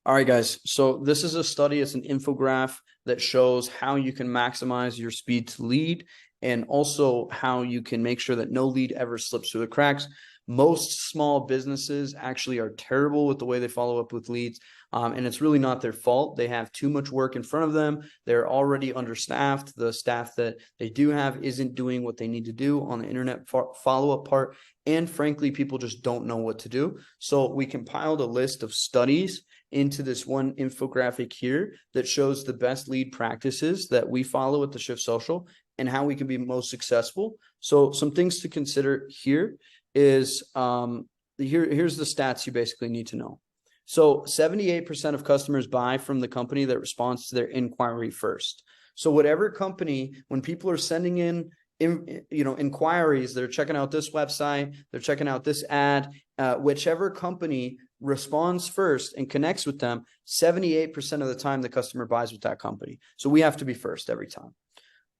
All right, guys. So this is a study. It's an infographic that shows how you can maximize your speed to lead and also how you can make sure that no lead ever slips through the cracks. Most small businesses actually are terrible with the way they follow up with leads. And it's really not their fault. They have too much work in front of them. They're already understaffed. The staff that they do have isn't doing what they need to do on the internet follow-up part. And frankly, people just don't know what to do. So we compiled a list of studies into this one infographic here that shows the best lead practices that we follow at the Shift Social and how we can be most successful. So some things to consider here is here's the stats you basically need to know. So 78% of customers buy from the company that responds to their inquiry first. So whatever company, when people are sending in inquiries, they're checking out this website, they're checking out this ad, whichever company responds first and connects with them, 78% of the time the customer buys with that company. So we have to be first every time.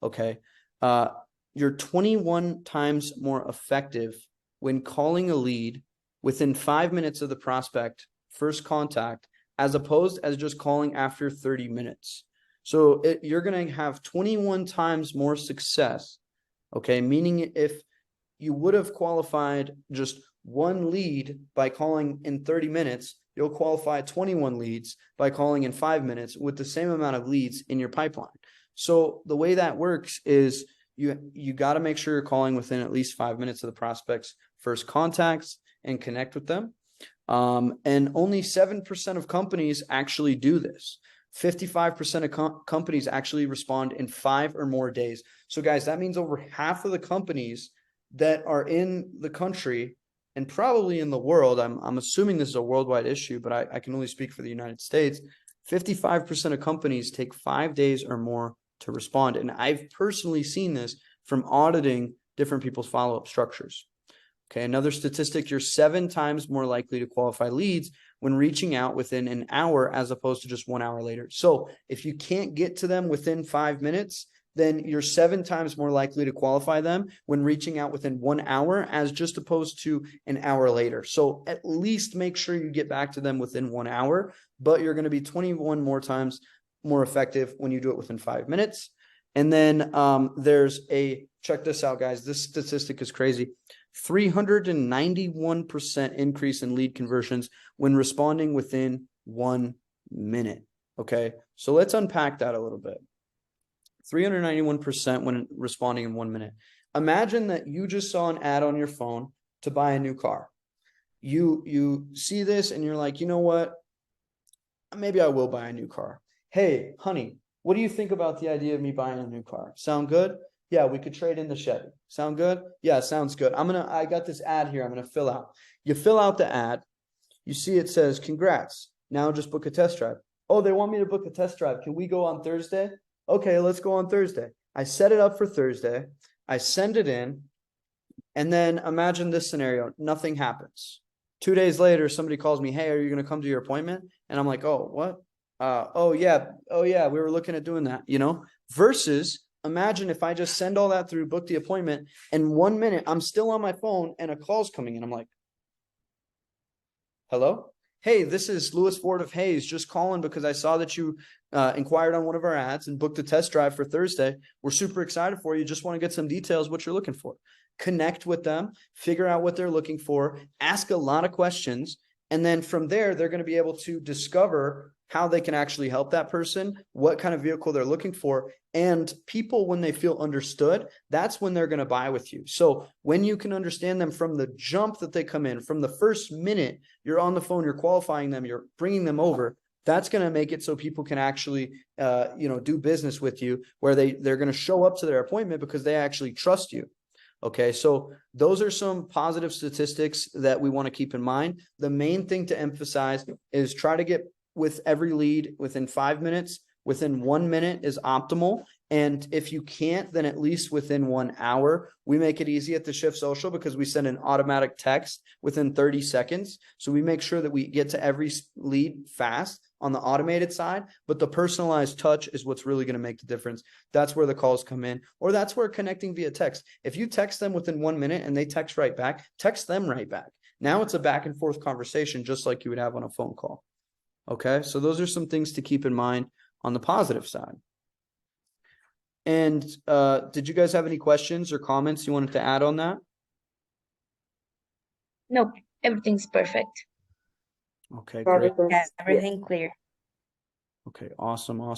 Okay. You're 21 times more effective when calling a lead within 5 minutes of the prospect first contact, as opposed as just calling after 30 minutes. So you're going to have 21 times more success. Okay. Meaning if you would have qualified just one lead by calling in 30 minutes, you'll qualify 21 leads by calling in 5 minutes with the same amount of leads in your pipeline. So the way that works is you got to make sure you're calling within at least 5 minutes of the prospect's first contacts and connect with them. And only 7% of companies actually do this. 55% of companies actually respond in 5 or more days. So guys, that means over half of the companies that are in the country and probably in the world, I'm assuming this is a worldwide issue, but I can only speak for the United States. 55% of companies take 5 days or more to respond. And I've personally seen this from auditing different people's follow-up structures. Okay, another statistic, you're 7 times more likely to qualify leads when reaching out within an hour as opposed to just 1 hour later. So if you can't get to them within 5 minutes, then you're 7 times more likely to qualify them when reaching out within 1 hour as just opposed to an hour later. So at least make sure you get back to them within 1 hour, but you're going to be 21 more times more effective when you do it within 5 minutes. And then there's check this out, guys. This statistic is crazy. 391% increase in lead conversions when responding within 1 minute. Okay, so let's unpack that a little bit. 391% when responding in 1 minute. Imagine that you just saw an ad on your phone to buy a new car. You see this and you're like, you know what? Maybe I will buy a new car. Hey, honey, what do you think about the idea of me buying a new car? Sound good? Yeah, we could trade in the Chevy. Sound good? Yeah, sounds good. I got this ad here I'm going to fill out. You fill out the ad. You see it says, congrats. Now just book a test drive. Oh, they want me to book a test drive. Can we go on Thursday? Okay, let's go on Thursday. I set it up for Thursday. I send it in. And then imagine this scenario. Nothing happens. 2 days later, somebody calls me, hey, are you going to come to your appointment? And I'm like, oh, what? Oh yeah, we were looking at doing that, versus imagine if I just send all that through, book the appointment, and 1 minute I'm still on my phone and a call's coming in. I'm like, hello? Hey, this is Lewis Ford of Hayes, just calling because I saw that you inquired on one of our ads and booked a test drive for Thursday. We're super excited for you. Just want to get some details, what you're looking for. Connect with them, figure out what they're looking for, ask a lot of questions, and then from there, they're going to be able to discover how they can actually help that person, what kind of vehicle they're looking for. And people, when they feel understood, that's when they're going to buy with you. So when you can understand them from the jump that they come in, from the first minute you're on the phone, you're qualifying them, you're bringing them over, that's going to make it so people can actually, do business with you, where they're going to show up to their appointment because they actually trust you. Okay, so those are some positive statistics that we want to keep in mind. The main thing to emphasize is try to get with every lead within 5 minutes. Within 1 minute is optimal. And if you can't, then at least within 1 hour. We make it easy at the Shift Social because we send an automatic text within 30 seconds. So we make sure that we get to every lead fast on the automated side, but the personalized touch is what's really going to make the difference. That's where the calls come in, or that's where connecting via text. If you text them within 1 minute and they text right back, text them right back. Now it's a back and forth conversation, just like you would have on a phone call. Okay, so those are some things to keep in mind on the positive side. And did you guys have any questions or comments you wanted to add on that? Nope, everything's perfect. Okay, great. Everything clear. Okay, awesome, awesome.